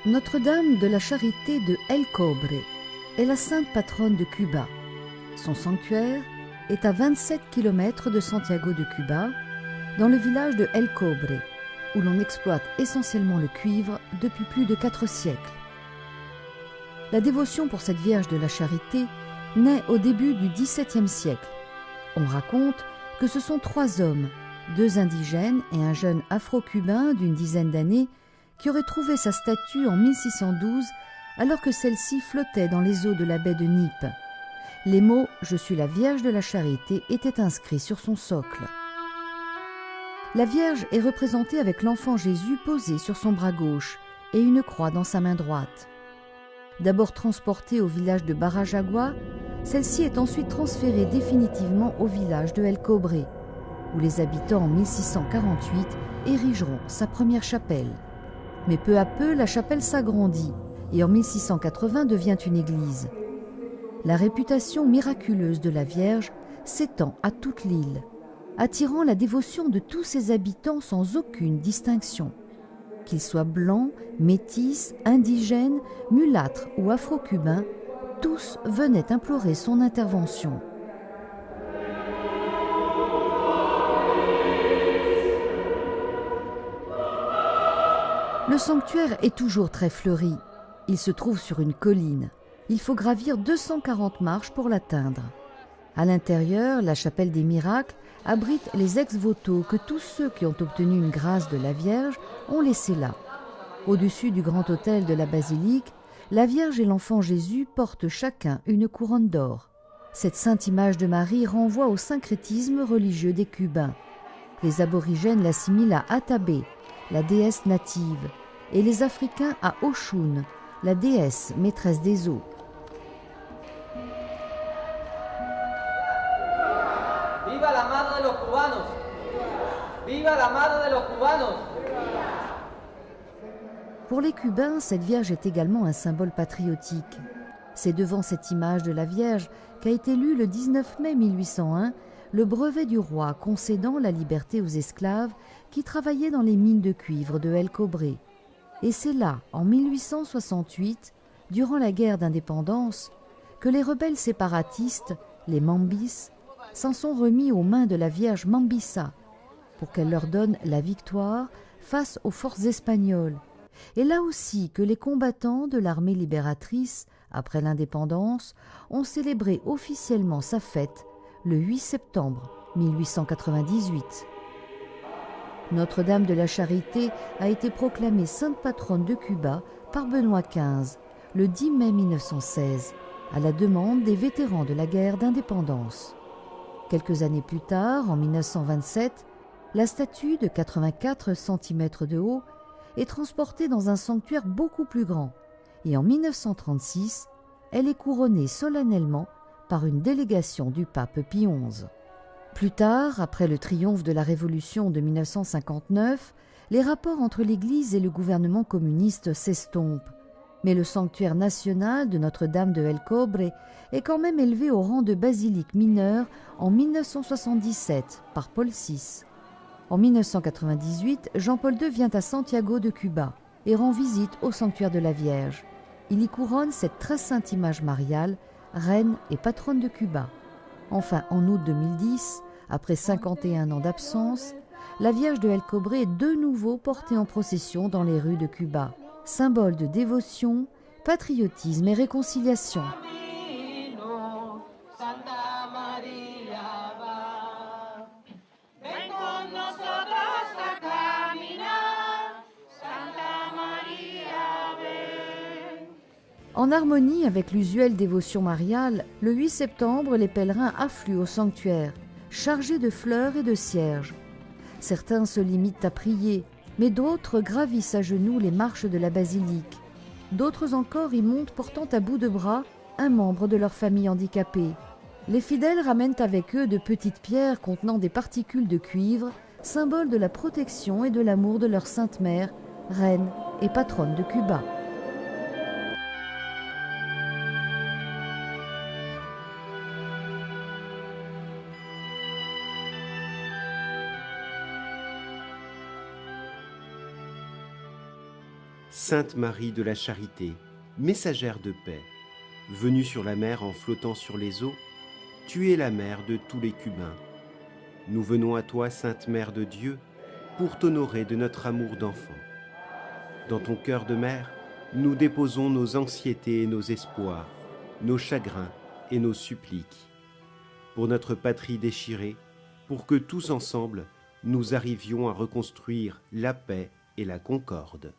Notre-Dame de la Charité de El Cobre est la sainte patronne de Cuba. Son sanctuaire est à 27 km de Santiago de Cuba, dans le village de El Cobre, où l'on exploite essentiellement le cuivre depuis plus de 4 siècles. La dévotion pour cette Vierge de la Charité naît au début du XVIIe siècle. On raconte que ce sont 3 hommes, 2 indigènes et un jeune afro-cubain d'une dizaine d'années, qui aurait trouvé sa statue en 1612 alors que celle-ci flottait dans les eaux de la baie de Nippe. Les mots « Je suis la Vierge de la Charité » étaient inscrits sur son socle. La Vierge est représentée avec l'enfant Jésus posé sur son bras gauche et une croix dans sa main droite. D'abord transportée au village de Barajagua, celle-ci est ensuite transférée définitivement au village de El Cobre, où les habitants en 1648 érigeront sa première chapelle. Mais peu à peu, la chapelle s'agrandit et en 1680 devient une église. La réputation miraculeuse de la Vierge s'étend à toute l'île, attirant la dévotion de tous ses habitants sans aucune distinction. Qu'ils soient blancs, métis, indigènes, mulâtres ou afro-cubains, tous venaient implorer son intervention. Le sanctuaire est toujours très fleuri. Il se trouve sur une colline. Il faut gravir 240 marches pour l'atteindre. À l'intérieur, la chapelle des miracles abrite les ex-voto que tous ceux qui ont obtenu une grâce de la Vierge ont laissé là. Au-dessus du grand autel de la basilique, la Vierge et l'enfant Jésus portent chacun une couronne d'or. Cette sainte image de Marie renvoie au syncrétisme religieux des Cubains. Les aborigènes l'assimilent à Atabé, la déesse native, et les Africains à Oshun, la déesse maîtresse des eaux. Viva la madre de los cubanos! Viva la madre de los cubanos! Pour les Cubains, cette Vierge est également un symbole patriotique. C'est devant cette image de la Vierge qu'a été lu le 19 mai 1801 le brevet du roi concédant la liberté aux esclaves qui travaillaient dans les mines de cuivre de El Cobre. Et c'est là, en 1868, durant la guerre d'indépendance, que les rebelles séparatistes, les Mambis, s'en sont remis aux mains de la Vierge Mambisa pour qu'elle leur donne la victoire face aux forces espagnoles. Et là aussi que les combattants de l'armée libératrice, après l'indépendance, ont célébré officiellement sa fête le 8 septembre 1898. Notre-Dame de la Charité a été proclamée sainte patronne de Cuba par Benoît XV le 10 mai 1916, à la demande des vétérans de la guerre d'indépendance. Quelques années plus tard, en 1927, la statue de 84 cm de haut est transportée dans un sanctuaire beaucoup plus grand et en 1936, elle est couronnée solennellement par une délégation du pape Pie XI. Plus tard, après le triomphe de la Révolution de 1959, les rapports entre l'Église et le gouvernement communiste s'estompent. Mais le sanctuaire national de Notre-Dame de El Cobre est quand même élevé au rang de basilique mineure en 1977 par Paul VI. En 1998, Jean-Paul II vient à Santiago de Cuba et rend visite au sanctuaire de la Vierge. Il y couronne cette très sainte image mariale, reine et patronne de Cuba. Enfin, en août 2010, après 51 ans d'absence, la Vierge de El Cobre est de nouveau portée en procession dans les rues de Cuba, symbole de dévotion, patriotisme et réconciliation. En harmonie avec l'usuelle dévotion mariale, le 8 septembre, les pèlerins affluent au sanctuaire, chargés de fleurs et de cierges. Certains se limitent à prier, mais d'autres gravissent à genoux les marches de la basilique. D'autres encore y montent portant à bout de bras un membre de leur famille handicapée. Les fidèles ramènent avec eux de petites pierres contenant des particules de cuivre, symbole de la protection et de l'amour de leur Sainte Mère, reine et patronne de Cuba. Sainte Marie de la Charité, messagère de paix, venue sur la mer en flottant sur les eaux, tu es la mère de tous les Cubains. Nous venons à toi, Sainte Mère de Dieu, pour t'honorer de notre amour d'enfant. Dans ton cœur de mère, nous déposons nos anxiétés et nos espoirs, nos chagrins et nos suppliques. Pour notre patrie déchirée, pour que tous ensemble, nous arrivions à reconstruire la paix et la concorde.